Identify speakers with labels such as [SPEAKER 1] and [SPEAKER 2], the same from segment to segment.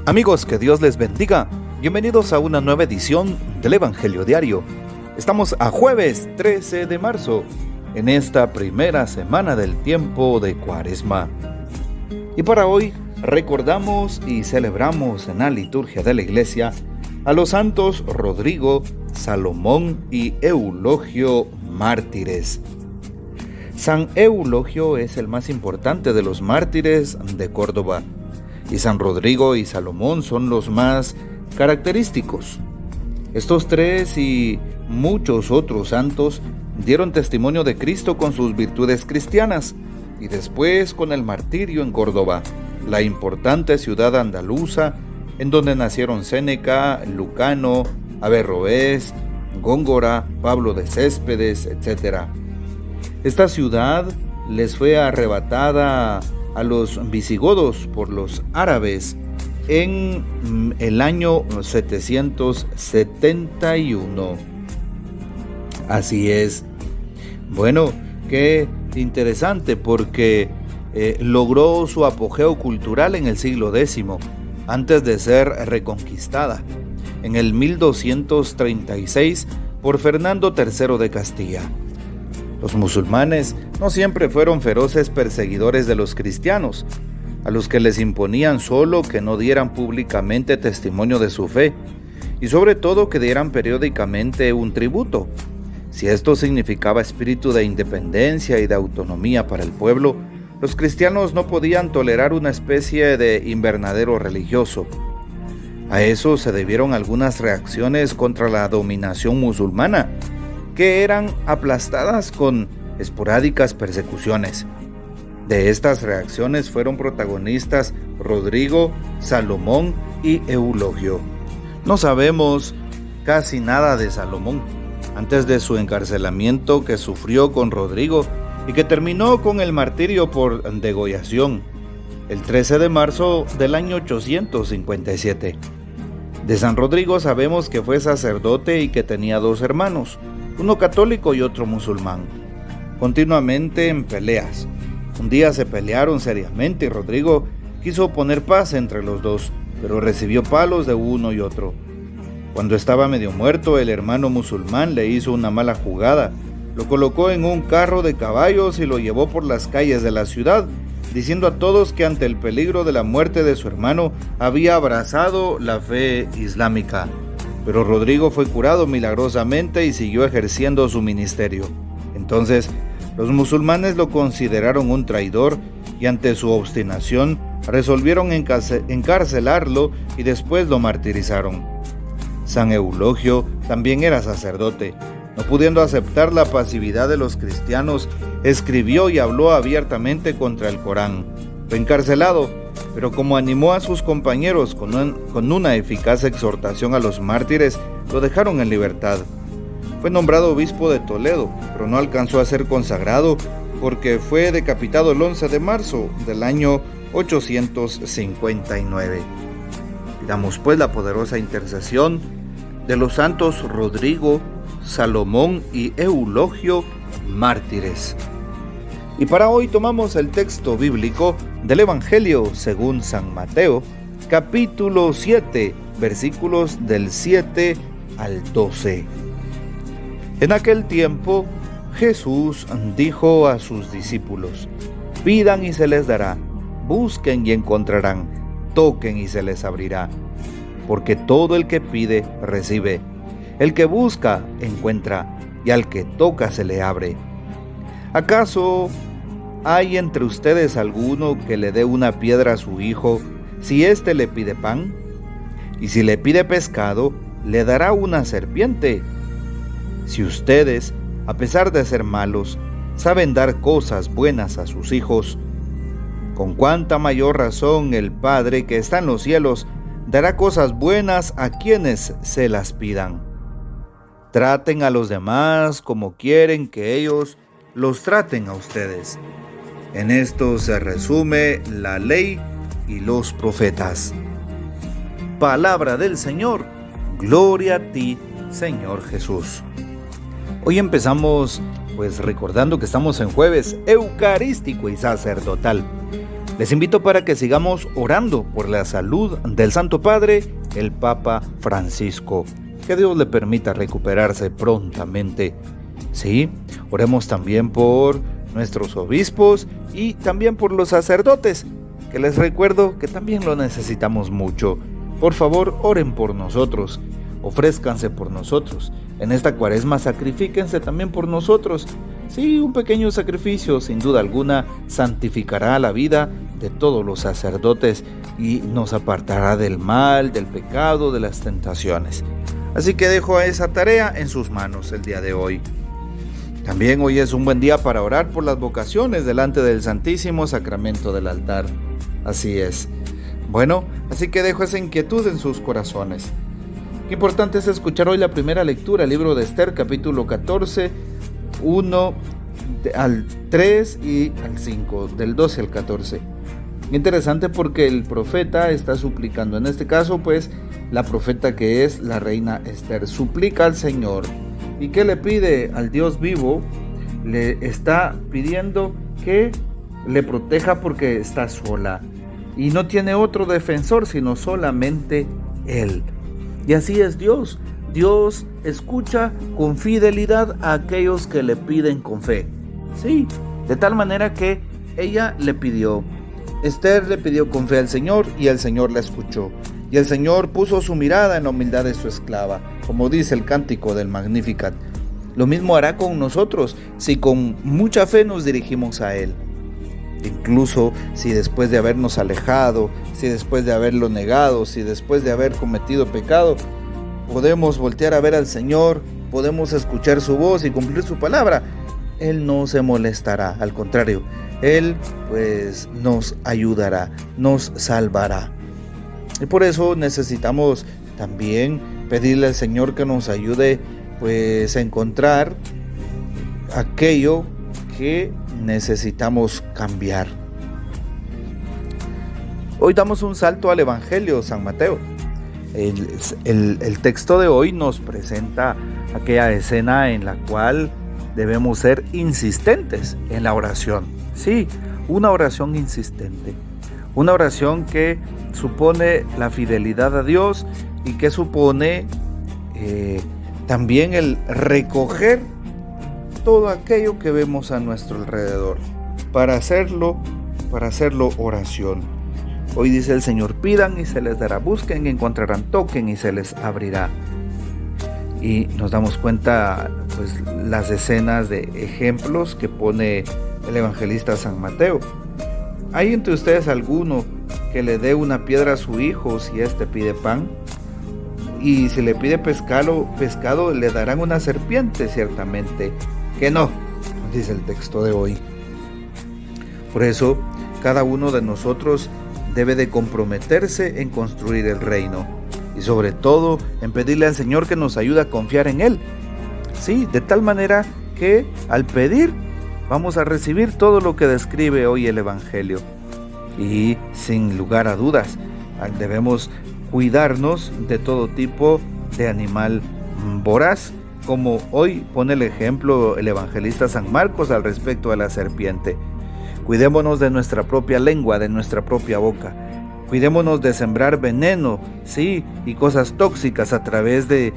[SPEAKER 1] Amigos, que Dios les bendiga. Bienvenidos a una nueva edición del Evangelio Diario. Estamos a jueves 13 de marzo, en esta primera semana del tiempo de Cuaresma. Y para hoy recordamos y celebramos en la liturgia de la Iglesia a los santos Rodrigo, Salomón y Eulogio, mártires. San Eulogio es el más importante de los mártires de Córdoba, y San Rodrigo y Salomón son los más característicos. Estos tres y muchos otros santos dieron testimonio de Cristo con sus virtudes cristianas y después con el martirio en Córdoba, la importante ciudad andaluza en donde nacieron Séneca, Lucano, Averroés, Góngora, Pablo de Céspedes, etc. Esta ciudad les fue arrebatada a los visigodos por los árabes en el año 771. Así es. Bueno, qué interesante, porque logró su apogeo cultural en el siglo X, antes de ser reconquistada, en el 1236 por Fernando III de Castilla. Los musulmanes no siempre fueron feroces perseguidores de los cristianos, a los que les imponían solo que no dieran públicamente testimonio de su fe, y sobre todo que dieran periódicamente un tributo. Si esto significaba espíritu de independencia y de autonomía para el pueblo, los cristianos no podían tolerar una especie de invernadero religioso. A eso se debieron algunas reacciones contra la dominación musulmana, que eran aplastadas con esporádicas persecuciones. De estas reacciones fueron protagonistas Rodrigo, Salomón y Eulogio. No sabemos casi nada de Salomón, antes de su encarcelamiento que sufrió con Rodrigo y que terminó con el martirio por degollación, el 13 de marzo del año 857. De San Rodrigo sabemos que fue sacerdote y que tenía dos hermanos, uno católico y otro musulmán, continuamente en peleas. Un día se pelearon seriamente y Rodrigo quiso poner paz entre los dos, pero recibió palos de uno y otro. Cuando estaba medio muerto, el hermano musulmán le hizo una mala jugada, lo colocó en un carro de caballos y lo llevó por las calles de la ciudad, diciendo a todos que ante el peligro de la muerte de su hermano había abrazado la fe islámica. Pero Rodrigo fue curado milagrosamente y siguió ejerciendo su ministerio. Entonces, los musulmanes lo consideraron un traidor y ante su obstinación resolvieron encarcelarlo y después lo martirizaron. San Eulogio también era sacerdote. No pudiendo aceptar la pasividad de los cristianos, escribió y habló abiertamente contra el Corán. Fue encarcelado, pero como animó a sus compañeros con una eficaz exhortación a los mártires, lo dejaron en libertad. Fue nombrado obispo de Toledo, pero no alcanzó a ser consagrado porque fue decapitado el 11 de marzo del año 859. Pidamos pues la poderosa intercesión de los santos Rodrigo, Salomón y Eulogio, mártires. Y para hoy tomamos el texto bíblico del Evangelio según San Mateo, capítulo 7, versículos del 7 al 12. En aquel tiempo, Jesús dijo a sus discípulos: pidan y se les dará, busquen y encontrarán, toquen y se les abrirá. Porque todo el que pide, recibe, el que busca, encuentra, y al que toca se le abre. ¿Acaso hay entre ustedes alguno que le dé una piedra a su hijo si éste le pide pan? Y si le pide pescado, le dará una serpiente. Si ustedes, a pesar de ser malos, saben dar cosas buenas a sus hijos, con cuánta mayor razón el Padre que está en los cielos dará cosas buenas a quienes se las pidan. Traten a los demás como quieren que ellos los traten a ustedes. En esto se resume la ley y los profetas. Palabra del Señor. Gloria a ti, Señor Jesús. Hoy empezamos recordando que estamos en jueves eucarístico y sacerdotal. Les invito para que sigamos orando por la salud del Santo Padre, el Papa Francisco. Que Dios le permita recuperarse prontamente. Sí, oremos también por nuestros obispos y también por los sacerdotes, que les recuerdo que también lo necesitamos mucho. Por favor, oren por nosotros, ofrézcanse por nosotros. En esta cuaresma sacrifíquense también por nosotros. Sí, un pequeño sacrificio, sin duda alguna, santificará la vida de todos los sacerdotes y nos apartará del mal, del pecado, de las tentaciones. Así que dejo esa tarea en sus manos el día de hoy. También hoy es un buen día para orar por las vocaciones delante del Santísimo Sacramento del altar. Así es. Bueno, así que dejo esa inquietud en sus corazones. Qué importante es escuchar hoy la primera lectura, el libro de Esther, capítulo 14, 1 al 3 y al 5, del 12 al 14. Interesante porque el profeta está suplicando, en este caso pues la profeta que es la reina Esther, suplica al Señor. ¿Y qué le pide al Dios vivo? Le está pidiendo que le proteja porque está sola y no tiene otro defensor sino solamente Él. Y así es Dios. Dios escucha con fidelidad a aquellos que le piden con fe. Sí, de tal manera que ella le pidió. Esther le pidió con fe al Señor y el Señor la escuchó. Y el Señor puso su mirada en la humildad de su esclava, como dice el cántico del Magnificat. Lo mismo hará con nosotros si con mucha fe nos dirigimos a Él. Incluso si después de habernos alejado, si después de haberlo negado, si después de haber cometido pecado, podemos voltear a ver al Señor, podemos escuchar su voz y cumplir su palabra, Él no se molestará, al contrario, Él pues nos ayudará, nos salvará. Y por eso necesitamos también pedirle al Señor que nos ayude pues a encontrar aquello que necesitamos cambiar. Hoy damos un salto al Evangelio San Mateo. El texto de hoy nos presenta aquella escena en la cual debemos ser insistentes en la oración. Sí, una oración insistente. Una oración que supone la fidelidad a Dios y que supone también el recoger todo aquello que vemos a nuestro alrededor para hacerlo oración. Hoy dice el Señor: pidan y se les dará, busquen y encontrarán, toquen y se les abrirá. Y nos damos cuenta pues las escenas de ejemplos que pone el evangelista San Mateo. ¿Hay entre ustedes alguno que le dé una piedra a su hijo si éste pide pan? Y si le pide pescado, le darán una serpiente. Ciertamente que no, dice el texto de hoy. Por eso, cada uno de nosotros debe de comprometerse en construir el reino y sobre todo en pedirle al Señor que nos ayude a confiar en Él. Sí, de tal manera que al pedir vamos a recibir todo lo que describe hoy el Evangelio. Y sin lugar a dudas, debemos cuidarnos de todo tipo de animal voraz, como hoy pone el ejemplo el evangelista San Marcos al respecto de la serpiente. Cuidémonos de nuestra propia lengua, de nuestra propia boca. Cuidémonos de sembrar veneno, sí, y cosas tóxicas a través de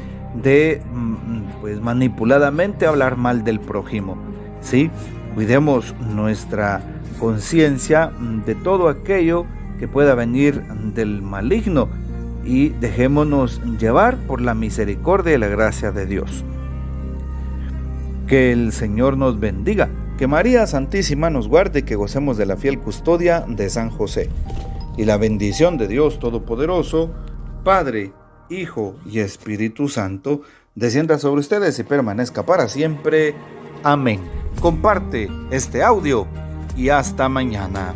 [SPEAKER 1] pues manipuladamente hablar mal del prójimo, sí. Cuidemos nuestra conciencia de todo aquello que pueda venir del maligno y dejémonos llevar por la misericordia y la gracia de Dios. Que el Señor nos bendiga, que María Santísima nos guarde y que gocemos de la fiel custodia de San José. Y la bendición de Dios Todopoderoso, Padre, Hijo y Espíritu Santo, descienda sobre ustedes y permanezca para siempre. Amén. Comparte este audio y hasta mañana.